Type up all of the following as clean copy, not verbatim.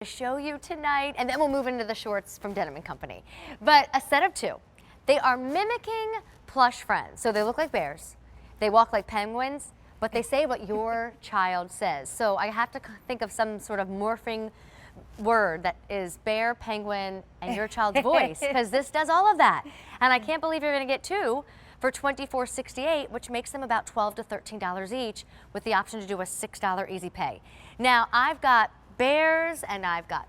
to show you tonight, and then we'll move into the shorts from Denim & Company. But a set of two. They are mimicking plush friends. So they look like bears, they walk like penguins, but they say what your child says. So I have to think of some sort of morphing word that is bear, penguin, and your child's voice, because this does all of that. And I can't believe you're gonna get two for $24.68, which makes them about $12 to $13 each, with the option to do a $6 easy pay. Now, I've got bears and I've got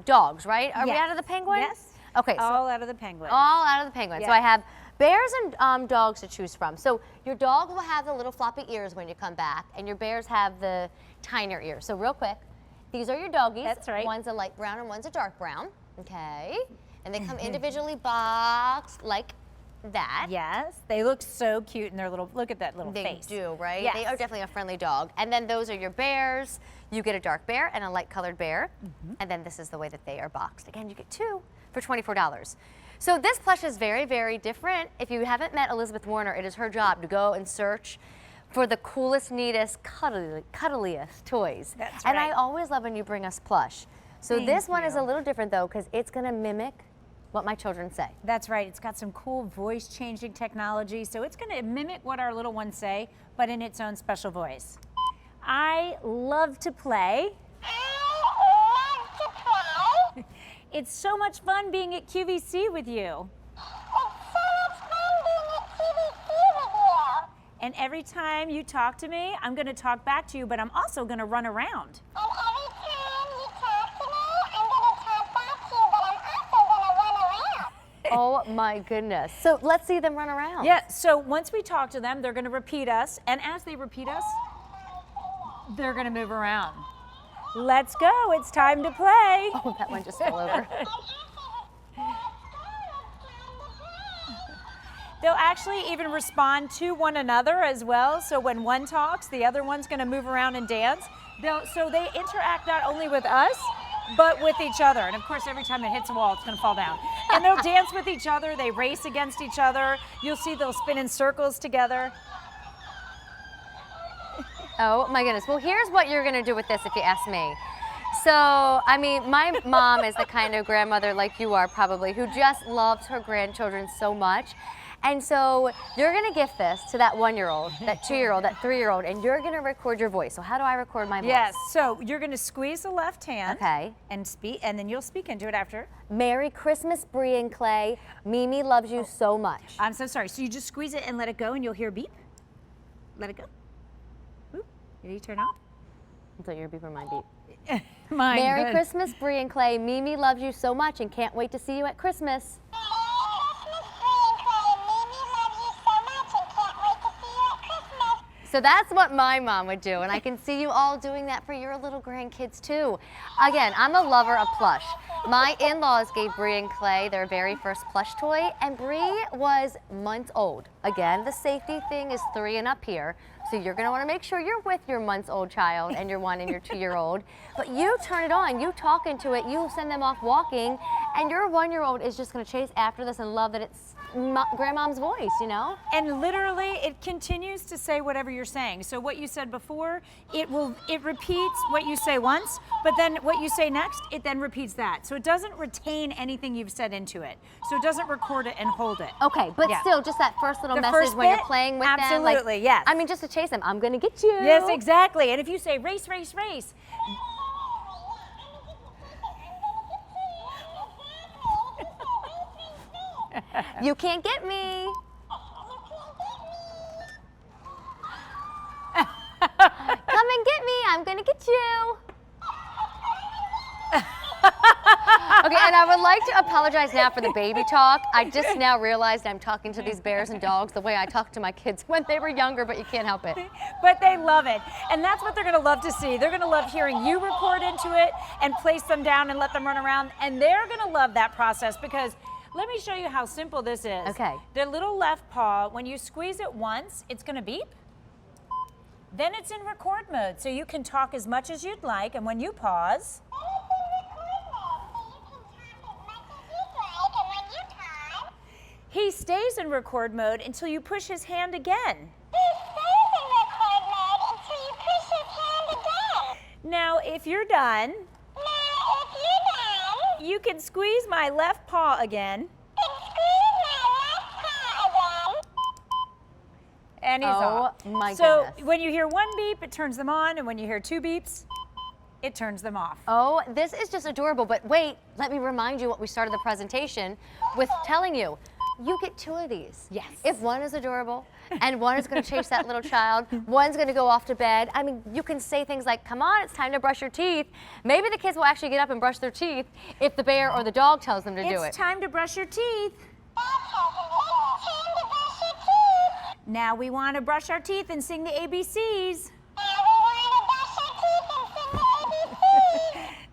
dogs, right? Are we out of the penguin? Yes. Okay. All out of the penguin. All out of the penguin. Yes. So I have bears and dogs to choose from. So your dog will have the little floppy ears when you come back, and your bears have the tinier ears. So real quick, these are your doggies. That's right. One's a light brown and one's a dark brown. Okay. And they come individually boxed like that. Yes, they look so cute in their little, look at that little face. They do, right? Yes. They are definitely a friendly dog. And then those are your bears. You get a dark bear and a light colored bear. And then this is the way that they are boxed. Again, you get two for $24. So this plush is very, very different. If you haven't met Elizabeth Warner, it is her job to go and search for the coolest, neatest, cuddliest toys. That's and right. I always love when you bring us plush. So Thank this one is you. a little different though, because it's gonna mimic what my children say. That's right, it's got some cool voice changing technology, so it's gonna mimic what our little ones say, but in its own special voice. I love to play. It's so much fun being at QVC with you. And every time you talk to me, I'm gonna talk back to you, but I'm also gonna run around. Oh my goodness. So let's see them run around. Yeah, so once we talk to them, they're gonna repeat us, and as they repeat us, they're gonna move around. Let's go, it's time to play. Oh, that one just fell over. They'll actually even respond to one another as well, so when one talks, the other one's gonna move around and dance. So they interact not only with us, but with each other. And of course, every time it hits a wall, it's gonna fall down. And they'll dance with each other, they race against each other. You'll see they'll spin in circles together. Oh my goodness. Well, here's what you're gonna do with this if you ask me. So, I mean, my mom is the kind of grandmother like you are probably, who just loves her grandchildren so much. And so you're gonna gift this to that 1-year-old, that 2-year-old, that 3-year-old, and you're gonna record your voice. So how do I record my voice? Yes, so you're gonna squeeze the left hand. Okay. And speak, and then you'll speak into it after. Merry Christmas, Bree and Clay. Mimi loves you so much. I'm so sorry. So you just squeeze it and let it go, and you'll hear beep. Let it go. Whoop. Did you turn off? I thought you were beeping my beep. Mine. Merry Good. Christmas, Bree and Clay. Mimi loves you so much and can't wait to see you at Christmas. So that's what my mom would do, and I can see you all doing that for your little grandkids too. Again, I'm a lover of plush. My in-laws gave Bree and Clay their very first plush toy, and Bree was months old. Again, the safety thing is 3 and up here, so you're gonna wanna make sure you're with your months-old child and your 1 and your 2-year-old. But you turn it on, you talk into it, you send them off walking, and your 1-year-old is just gonna chase after this and love that it's grandmom's voice, you know? And literally, it continues to say whatever you're saying. So what you said before, it repeats what you say once, but then what you say next, it then repeats that. So it doesn't retain anything you've said into it. So it doesn't record it and hold it. Okay, but Yeah. still, just that first little The message first when you're bit? playing with them. Absolutely, Like, yes. I mean, just to chase them, I'm gonna get you. Yes, exactly. And if you say race, race, race, You can't get me. Come and get me, I'm gonna get you. Okay, and I would like to apologize now for the baby talk. I just now realized I'm talking to these bears and dogs the way I talked to my kids when they were younger, but you can't help it. but they love it. And that's what they're gonna love to see. They're gonna love hearing you record into it and place them down and let them run around. And they're gonna love that process, because let me show you how simple this is. Okay. Their little left paw, when you squeeze it once, it's gonna beep. Then it's in record mode, so you can talk as much as you'd like, and when you pause, he stays in record mode until you push his hand again. Now, if you're done, you can squeeze my left paw again. And he's off. Oh my So goodness. when you hear one beep, it turns them on, and when you hear two beeps, it turns them off. Oh, this is just adorable. But wait, let me remind you what we started the presentation with telling you. You get 2 of these. Yes. If one is adorable and one is going to chase that little child, one's going to go off to bed. I mean, you can say things like, come on, it's time to brush your teeth. Maybe the kids will actually get up and brush their teeth if the bear or the dog tells them to do it. It's time to brush your teeth. Now we want to brush our teeth and sing the ABCs.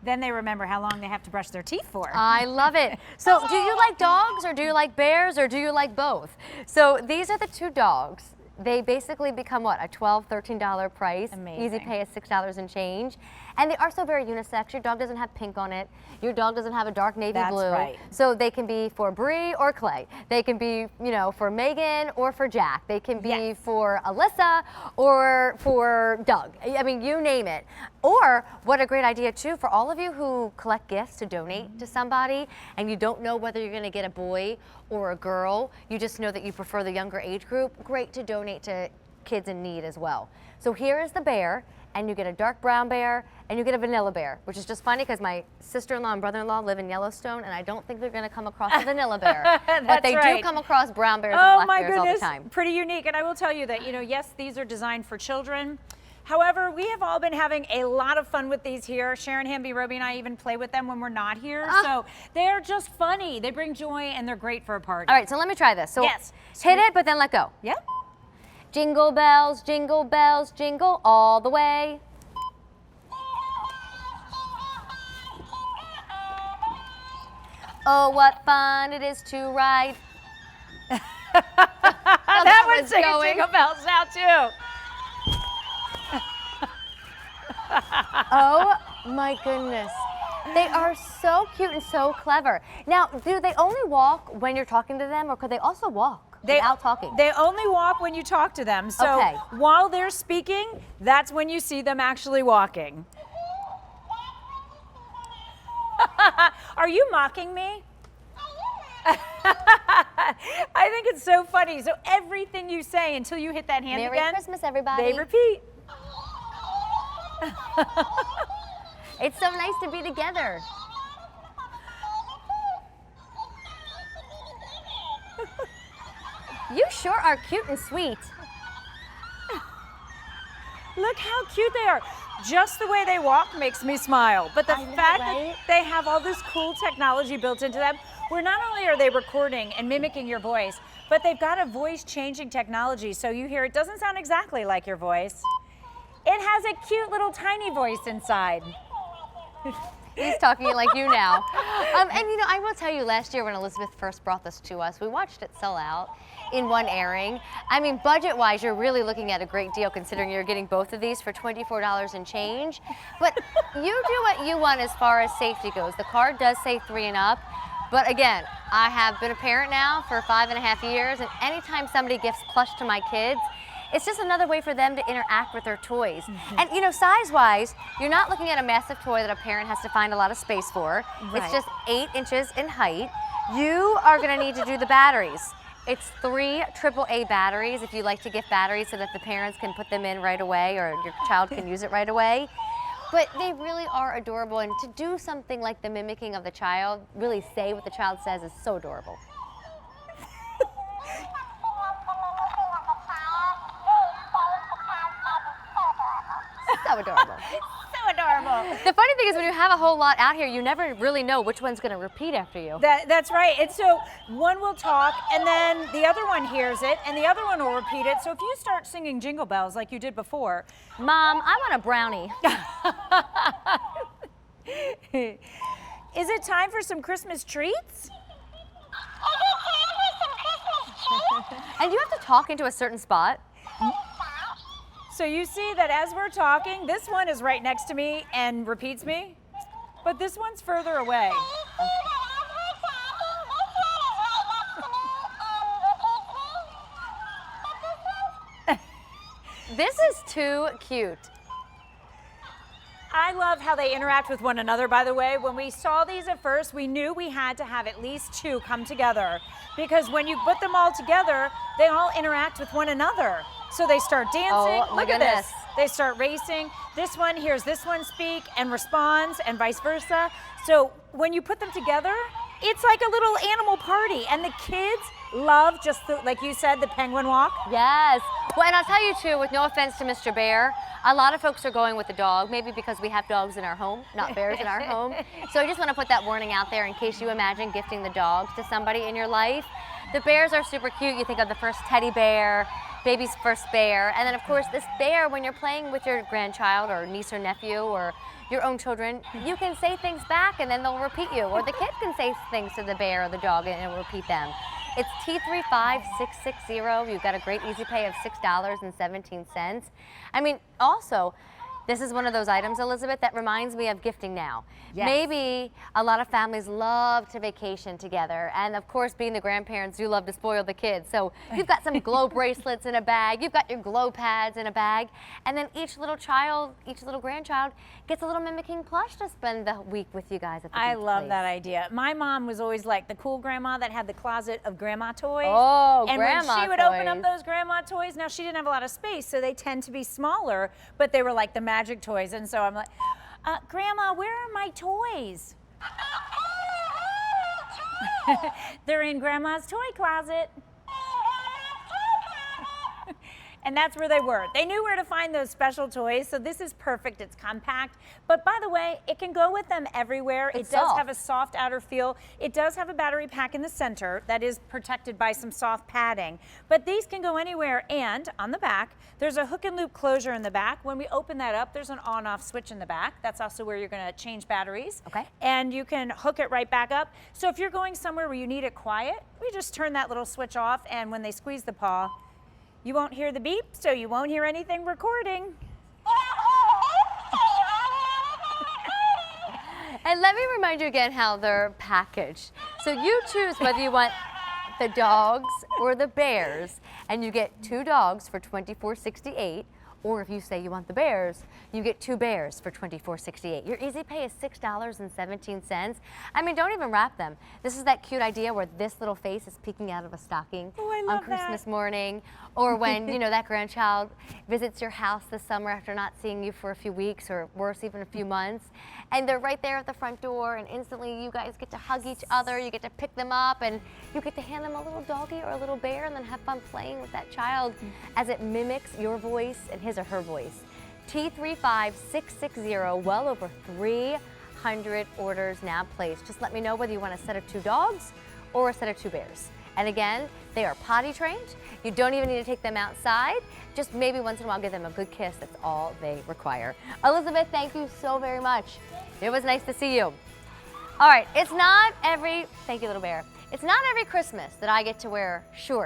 Then they remember how long they have to brush their teeth for. I love it. So do you like dogs or do you like bears or do you like both? So these are the 2 dogs. They basically become what, a $12, $13 price. Amazing. Easy pay is $6 and change. And they are so very unisex. Your dog doesn't have pink on it. Your dog doesn't have a dark navy That's blue. right. So they can be for Bree or Clay. They can be, you know, for Megan or for Jack. They can be Yes. for Alyssa or for Doug. I mean, you name it. Or what a great idea too for all of you who collect gifts to donate to somebody and you don't know whether you're going to get a boy or a girl. You just know that you prefer the younger age group. Great to donate to kids in need as well. So here is the bear, and you get a dark brown bear and you get a vanilla bear, which is just funny because my sister-in-law and brother-in-law live in Yellowstone and I don't think they're going to come across a vanilla bear. But they do come across brown bears and black bears all the time. Pretty unique. And I will tell you that, you know, yes, these are designed for children. However, we have all been having a lot of fun with these here. Sharon, Hamby, Roby, and I even play with them when we're not here. So they're just funny. They bring joy and they're great for a party. All right, so let me try this. So Yes. hit it, but then let go. Yep. Jingle bells, jingle all the way. Oh, what fun it is to ride. That one's was singing going. Jingle Bells now too. Oh my goodness. They are so cute and so clever. Now, do they only walk when you're talking to them or could they also walk without talking? They only walk when you talk to them. So Okay. while they're speaking, that's when you see them actually walking. Are you mocking me? I think it's so funny. So everything you say until you hit that hand Merry again, Christmas, everybody. they repeat. It's so nice to be together. You sure are cute and sweet. Look how cute they are. Just the way they walk makes me smile. But the I know, fact right? that they have all this cool technology built into them, where not only are they recording and mimicking your voice, but they've got a voice changing technology. So you hear it doesn't sound exactly like your voice. It has a cute little tiny voice inside. He's talking like you now. And you know, I will tell you, last year when Elizabeth first brought this to us, we watched it sell out in one airing. I mean, budget-wise, you're really looking at a great deal considering you're getting both of these for $24 and change. But you do what you want as far as safety goes. The card does say 3 and up. But again, I have been a parent now for 5.5 years, and anytime somebody gifts plush to my kids, it's just another way for them to interact with their toys. And you know, size-wise, you're not looking at a massive toy that a parent has to find a lot of space for. Right. It's just 8 inches in height. You are gonna need to do the batteries. It's 3 AAA batteries if you like to gift batteries so that the parents can put them in right away or your child can use it right away. But they really are adorable, and to do something like the mimicking of the child, really say what the child says, is so adorable. So adorable. So adorable. The funny thing is when you have a whole lot out here, you never really know which one's going to repeat after you. That's right. And so one will talk, and then the other one hears it, and the other one will repeat it. So if you start singing Jingle Bells like you did before, Mom, I want a brownie. is it time for some Christmas treats? And you have to talk into a certain spot. So you see that as we're talking, this one is right next to me and repeats me, but this one's further away. This is too cute. I love how they interact with one another, by the way. When we saw these at first, we knew we had to have at least 2 come together, because when you put them all together, they all interact with one another. So they start dancing. Oh, my Look at goodness. this. They start racing. This one hears this one speak and responds, and vice versa. So when you put them together, it's like a little animal party, and the kids love, just like you said, the penguin walk. Yes. Well, and I'll tell you too, with no offense to Mr. Bear, a lot of folks are going with the dog, maybe because we have dogs in our home, not bears in our home. So I just want to put that warning out there in case you imagine gifting the dogs to somebody in your life. The bears are super cute. You think of the first teddy bear, baby's first bear, and then of course this bear, when you're playing with your grandchild or niece or nephew or your own children, you can say things back and then they'll repeat you, or the kid can say things to the bear or the dog and it'll repeat them. It's T35660. You've got a great easy pay of $6.17. I mean, also, this is one of those items, Elizabeth, that reminds me of gifting now. Yes. Maybe a lot of families love to vacation together, and of course, being the grandparents, you love to spoil the kids. So you've got some glow bracelets in a bag, you've got your glow pads in a bag, and then each little child, each little grandchild gets a little Mimicking Plush to spend the week with you guys at the I beach love place. that idea. My mom was always like the cool grandma that had the closet of grandma toys. Oh, and grandma when she would open up toys. those grandma toys, now she didn't have a lot of space, so they tend to be smaller, but they were like the magic toys. And so I'm like, Grandma, where are my toys? They're in Grandma's toy closet. And that's where they were. They knew where to find those special toys, so this is perfect. It's compact, but by the way, it can go with them everywhere. It does soft. have a soft outer feel. It does have a battery pack in the center that is protected by some soft padding, but these can go anywhere. And on the back, there's a hook and loop closure in the back. When we open that up, there's an on-off switch in the back. That's also where you're gonna change batteries. Okay. And you can hook it right back up. So if you're going somewhere where you need it quiet, we just turn that little switch off, and when they squeeze the paw, you won't hear the beep, so you won't hear anything recording. And let me remind you again how they're packaged. So you choose whether you want the dogs or the bears, and you get 2 dogs for $24.68. Or if you say you want the bears, you get 2 bears for $24.68. Your easy pay is $6.17. I mean, don't even wrap them. This is that cute idea where this little face is peeking out of a stocking on Christmas morning, or when that grandchild visits your house this summer after not seeing you for a few weeks, or worse, even a few months, and they're right there at the front door, and instantly you guys get to hug each other, you get to pick them up, and you get to hand them a little doggy or a little bear, and then have fun playing with that child as it mimics your voice and his or her voice. T35660, well over 300 orders now placed. Just let me know whether you want a set of 2 dogs or a set of 2 bears. And again, they are potty trained. You don't even need to take them outside. Just maybe once in a while give them a good kiss. That's all they require. Elizabeth, thank you so very much. It was nice to see you. All right, thank you, little bear. It's not every Christmas that I get to wear shorts.